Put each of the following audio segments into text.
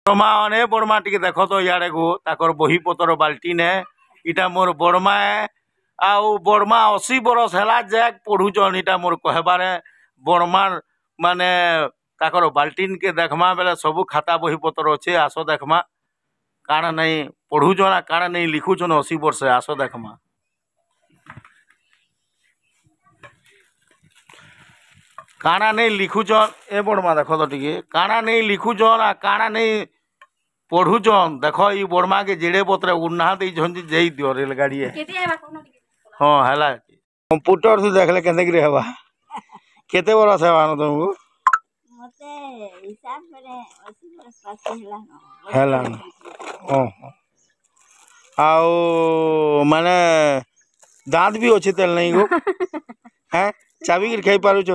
बड़मा अने बड़मा टी देख तो इे को ताकर बही पतर बाल्टी ने इटा मोर बड़मा है आउ बड़मा 80 बरस है जैक पढ़ुचन इटा मोर कहबारे बड़मार माने ताकर बाल्टीन के देखमा बेले सबू खाता बही पतर अच्छे आस देखमा काण नहीं पढ़ुचन काण नहीं लिखुचन 80 वर्ष आस देखमा काणा नहीं लिखुचन ए बड़मा देख तो टी काणा नहीं लिखुचन आ काणा नहीं पढ़ुचन देख ये बड़मा के जेड़े पत्र उन्ना जई दियो रेलगाड़ी हाँ है कंप्यूटर से देखले के हवा केते बरस है तुमको हेला आओ माने दांत भी अच्छे तेल नहीं गो हैं चाबी के खाई पारुछ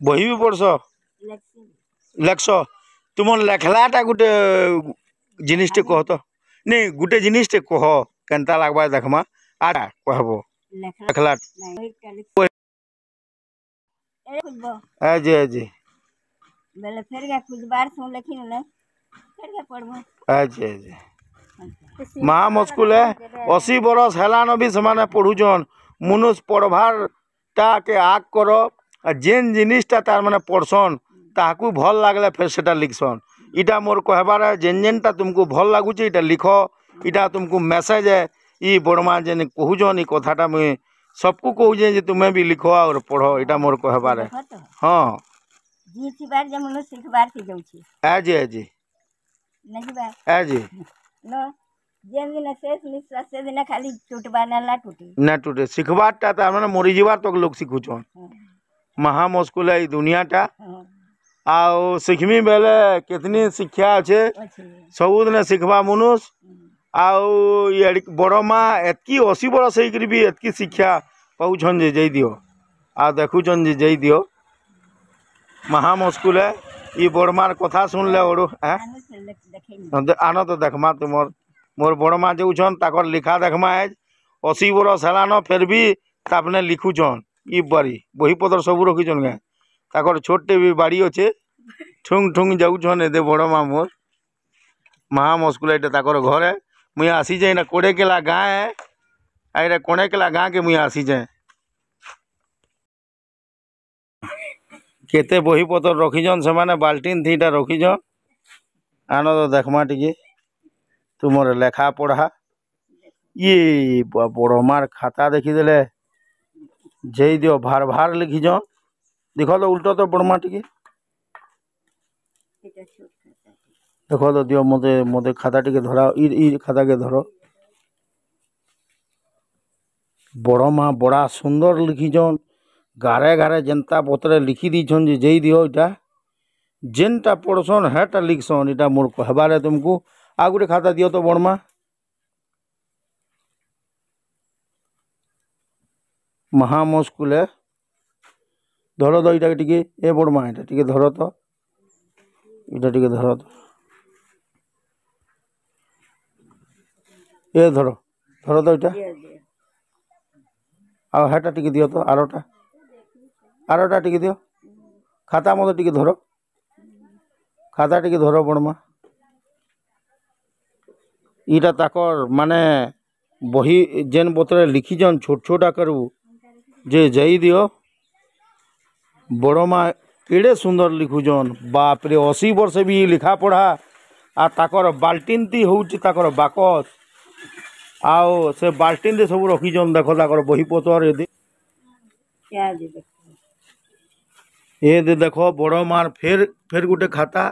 बही भी पढ़स लेक्स तुम लेखलाटा गोटे जिनिसटे कह तो नहीं गोटे जिनिसटे कह केनता लगवा देखमा आटा कहबो लेखला अजे अजे बेले फेर के खुजबार सो लेखिन ले फेर के पढ़बो अजे अजे महा मुश्किल है 80 बरस हेलान भी समाने पढ़ुचन मनुष्य पढ़वार टा के आग करो जेन जिनिसटा तार माने पढ़सन ताकू भल लागले फिर सेटा लिखसन इटा मोर कहबार जेन जेनटा तुमको भल लगुचे इटा लिख इटा तुमको मेसेज है ई बड़मा जेन कहूजन ई कथाटा मुई सबको कहूजे जे तुम्हें भी लिखो और पढ़ो इटा मोर कहबार हाँ जी थिबार जे मनु सिखबार थी जाउची आजे आजे नहीं बार आजे नो जेन दिन शेष निश्वास से दिन खाली टूटबा ना टूटे सिखबारटा त माने मरि जीवार तक लोग सिखुछन महा मुश्किल है दुनियाटा आओ सिखमी बेले कितनी शिक्षा अच्छे सबुदिन शिखबा मनुष्य आओ ये बड़मा एतकी 80 बरस होकर भी एतकी शिक्षा पाउछन जे जई दियो आ देखुछन जे जई दियो महा मुश्किल है ये बड़मार कथा सुन ले ओडो आनो तो देखमा तुमर मोर बड़मा जाऊन ताकर लिखा देखमा है 80 बरस हेलान फिर भी तापने लिखुचन ई बारी बही पतर सब रखीचन गाँ ताकर छोटे भी बाड़ी अच्छे ठुंग ठुंग जाऊन एदे बड़मा मोर महा मुश्किल है ताकर घर है मुई आसी जाए ना कोड़े केला गाँ है आईरा कोड़े केला गाँ के मुई आसी जाए केते बही पतर रखीचन से माने बाल्टीन थीटा रखीचन आनो तो देखमा टी तुमर लेखा पढ़ा ये बड़मार खाता देखीदे जई दियो भार भार लिखीचन देख तो उल्टा तो बड़मा टी देख तो दियो मते मते खाता टी धरा ई खाता के धरो बड़मा बड़ा सुंदर लिखीचन गारे गारे जनता पत्र लिखी दीछन जे जई दियो इटा जेनटा पढ़सन हेटा लिखसन इटा मोर कहबारे तुमको आ गोटे खाता दियो तो बड़मा महा मुश्किल है धर तो इटा टिके ए बड़मा इटा टिके धर तो इटा टिके धर तो ए धर धर तो इटा आ हेटा टिके दियो तो आरोटा टिके दियो खाता मत टिके धर खाता टिके धर बड़मा इटा ताकर माने बही जेन पत्र लिखीचन छोट छोट आकर जे जई दियो बड़मा एड़े सुंदर लिखुचन बाप रे 80 वर्ष भी लिखा पढ़ा आ ताकर बाल्टीन ती होउची ताकर बाकस आओ से बाल्टीन दे सब रखीचन देख ताकर बही पतर ए दे देखो बड़मार फिर गोटे खाता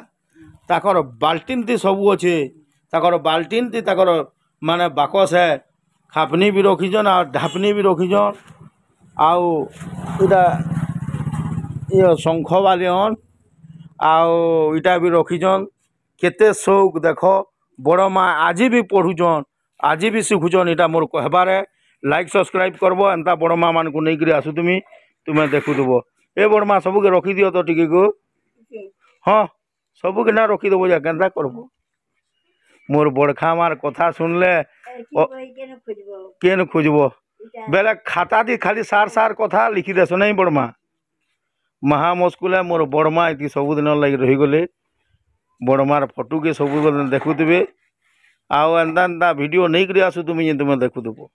ताकर बाल्टीन ती सब अच्छे ताकर बाल्टीन ती ताकर माने बाकस है खापनी भी रखीचन आ ढापनी भी रखीचन आओ इटा ये शंख बालियन आओ इटा भी रखीचन केते शौक देख बड़मा आज भी पढ़ुचन आज भी शिखुचन इटा मोर कहबार लाइक सब्सक्राइब करबो एंता बड़मा मान को नहीं आसु तुम्हें देखुब ए बड़मा सबके रखी दियो तो टिके को हाँ सबके ना रखी देव जा केन्ता करबो मोर बड़खा मार कथा सुनले केन खोजब बेले खाता दी खाली सार सार कथा लिखी देस नहीं बड़मा महा मुश्किल है मोर बड़मा इति सबुदिन लगे रहीगले बड़मार फटू के सब देखुवे आउ एंता एंता वीडियो नहीं आसु तुम तुम देखुव।